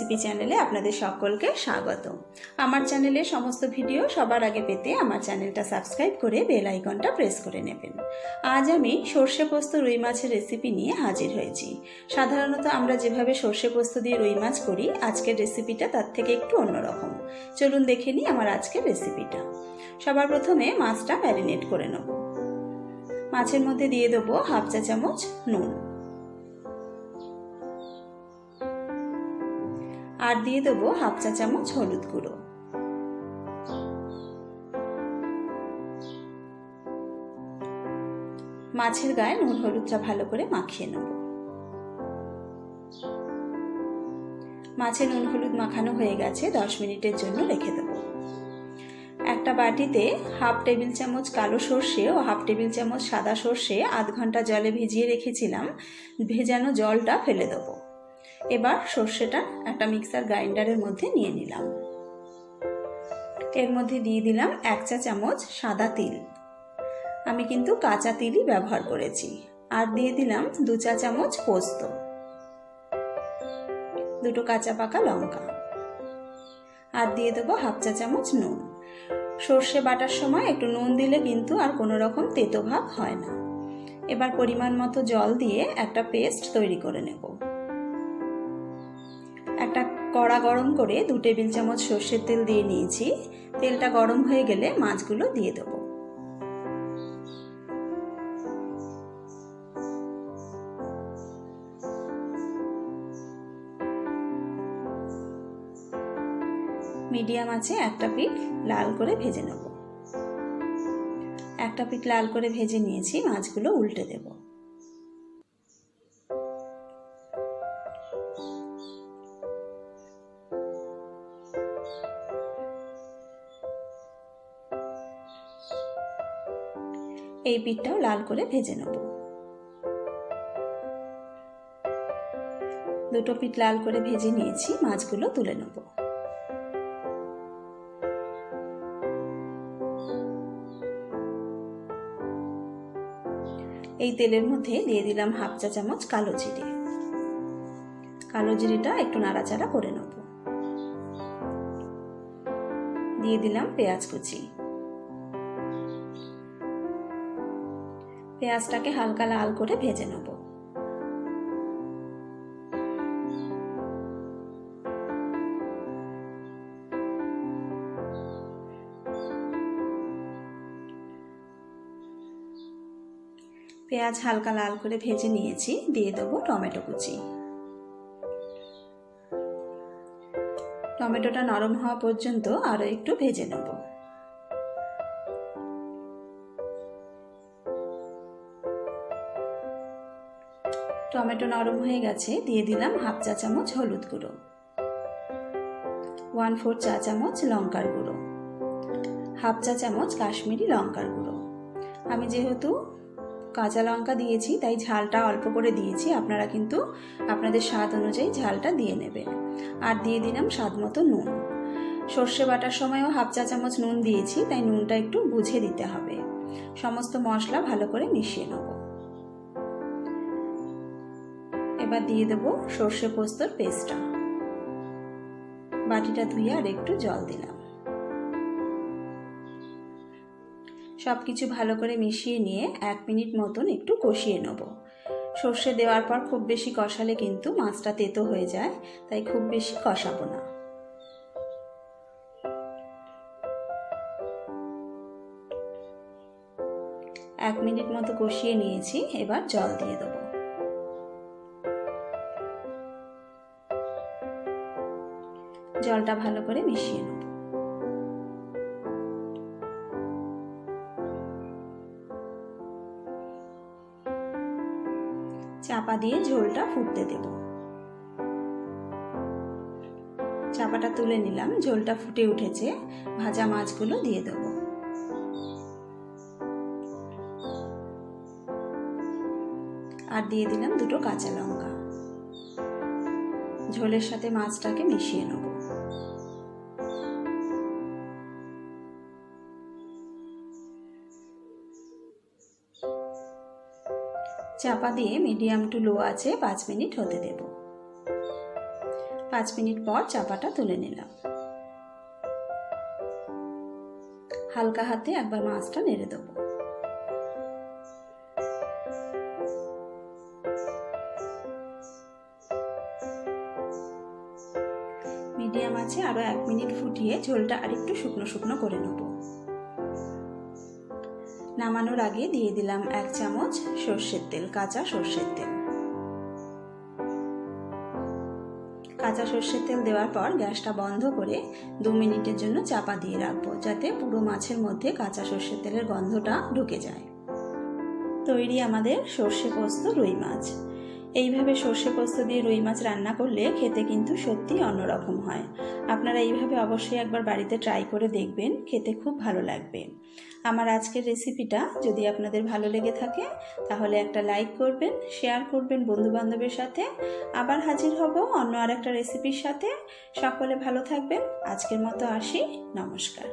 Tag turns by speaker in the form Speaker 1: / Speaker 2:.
Speaker 1: Recipe চ্যানেলে আপনাদের সকলকে স্বাগত। আমার চ্যানেলের সমস্ত ভিডিও সবার আগে পেতে আমার চ্যানেলটা সাবস্ক্রাইব করে বেল আইকনটা প্রেস করে নেবেন। আজ আমি সর্ষে পোস্ত রুই মাছের রেসিপি নিয়ে হাজির হয়েছি। সাধারণত আমরা যেভাবে সর্ষে পোস্ত দিয়ে রুই মাছ করি, আজকের রেসিপিটা তার থেকে একটু অন্যরকম। চলুন দেখে নিই আমার আজকের রেসিপিটা। সবার প্রথমে মাছটা ম্যারিনেট করে নেব। মাছের মধ্যে দিয়ে দেবো হাফ চা চামচ নুন, আর দিয়ে দেবো হাফ চা চামচ হলুদ গুঁড়ো। মাছের গায়ে নুন হলুদটা ভালো করে মাখিয়ে নেব। মাছে নুন হলুদ মাখানো হয়ে গেছে, 10 মিনিটের জন্য রেখে দেবো। একটা বাটিতে হাফ টেবিল চামচ কালো সর্ষে ও হাফ টেবিল চামচ সাদা সর্ষে আধ ঘন্টা জলে ভিজিয়ে রেখেছিলাম, ভেজানো জলটা ফেলে দেবো। এবার সর্ষেটা একটা মিক্সার গ্রাইন্ডারের মধ্যে নিয়ে নিলাম। এর মধ্যে দিয়ে দিলাম 1 চা চামচ সাদা তিল, আমি কিন্তু কাঁচা তিলই ব্যবহার করেছি। আর দিয়ে দিলাম 2 চা চামচ পোস্ত, 2টো কাঁচা পাকা লঙ্কা, আর দিয়ে দেবো হাফ চা চামচ নুন। সর্ষে বাটার সময় একটু নুন দিলে কিন্তু আর কোনো রকম তেতো ভাব হয় না। এবার পরিমাণ মতো জল দিয়ে একটা পেস্ট তৈরি করে নেব। একটা কড়া গরম করে 2 টেবিল চামচ সর্ষের তেল দিয়ে নিয়েছি। তেলটা গরম হয়ে গেলে মাছগুলো দিয়ে দেবো। মিডিয়াম আঁচে একটা পিঠ লাল করে ভেজে নেব। একটা পিঠ লাল করে ভেজে নিয়েছি, মাছগুলো উল্টে দেব। এই পিঠটাও লাল করে ভেজে নেব। 2টো পিঠ লাল করে ভেজে নিয়েছি, মাছগুলো তুলে নেব। এই তেলের মধ্যে দিয়ে দিলাম হাফ চা চামচ কালো জিরে। কালো জিরেটা একটু নাড়াচাড়া করে নেব। দিয়ে দিলাম পেঁয়াজ কুচি। পেঁয়াজটাকে হালকা লাল করে ভেজে নেব। পেঁয়াজ হালকা লাল করে ভেজে নিয়েছি, দিয়ে দেবো টমেটো কুচি। টমেটোটা নরম হওয়া পর্যন্ত আরো একটু ভেজে নেব। টমেটো নরম হয়ে গেছে, দিয়ে দিলাম হাফ চা চামচ হলুদ গুঁড়ো, 1/4 চা চামচ লঙ্কার গুঁড়ো, হাফ চা চামচ কাশ্মীরি লঙ্কার গুঁড়ো। আমি যেহেতু কাঁচা লঙ্কা দিয়েছি তাই ঝালটা অল্প করে দিয়েছি, আপনারা কিন্তু আপনাদের স্বাদ অনুযায়ী ঝালটা দিয়ে নেবেন। আর দিয়ে দিলাম স্বাদ মতো নুন। সর্ষে বাটার সময়ও হাফ চা চামচ নুন দিয়েছি, তাই নুনটা একটু বুঝে দিতে হবে। সমস্ত মশলা ভালো করে মিশিয়ে নেব। এবার দিয়ে দেবো সর্ষে পোস্তর পেস্টটা। বাটিটা ধুয়ে আর একটু জল দিলাম। সবকিছু ভালো করে মিশিয়ে নিয়ে 1 মিনিট মতন একটু কষিয়ে নেব। সর্ষে দেওয়ার পর খুব বেশি কষালে কিন্তু মাছটা তেতো হয়ে যায়, তাই খুব বেশি কষাবো না। এক মিনিট মতো কষিয়ে নিয়েছি, এবার জল দিয়ে দেবো। জলটা ভালো করে মিশিয়ে নেব। চাপা দিয়ে ঝোলটা ফুটতে দেব। চাপাটা তুলে নিলাম, ঝোলটা ফুটে উঠেছে। ভাজা মাছগুলো দিয়ে দেব। আর দিয়ে দিলাম 2টো কাঁচা লঙ্কা। ঝোলের সাথে মাছটাকে মিশিয়ে নেব। চাপা দিয়ে মিডিয়াম টু লো আঁচে 5 মিনিট হতে দেব। 5 মিনিট পর চাপাটা তুলে নিলাম। হালকা হাতে একবার মাছটা নেড়ে দেবো। মিডিয়াম আছে আরো 1 মিনিট ফুটিয়ে ঝোলটা আরেকটু শুকনো শুকনো করে নেব। নামানোর আগে দিয়ে দিলাম 1 চামচ সর্ষের তেল, কাঁচা সর্ষের তেল। কাঁচা সর্ষের তেল দেওয়ার পর গ্যাসটা বন্ধ করে 2 মিনিটের জন্য চাপা দিয়ে রাখবো, যাতে পুরো মাছের মধ্যে কাঁচা সর্ষের তেলের গন্ধটা ঢুকে যায়। তৈরি আমাদের সর্ষে পোস্ত রুই মাছ। এইভাবে সর্ষে পোস্ত দিয়ে রুই মাছ রান্না করলে খেতে কিন্তু সত্যি অন্যরকম হয়। আপনারা এইভাবে অবশ্যই একবার বাড়িতে ট্রাই করে দেখবেন, খেতে খুব ভালো লাগবে। আমার আজকের রেসিপিটা যদি আপনাদের ভালো লেগে থাকে তাহলে একটা লাইক করবেন, শেয়ার করবেন বন্ধুবান্ধবের সাথে। আবার হাজির হব অন্য আরেকটা রেসিপির সাথে। সকলে ভালো থাকবেন। আজকের মতো আসি, নমস্কার।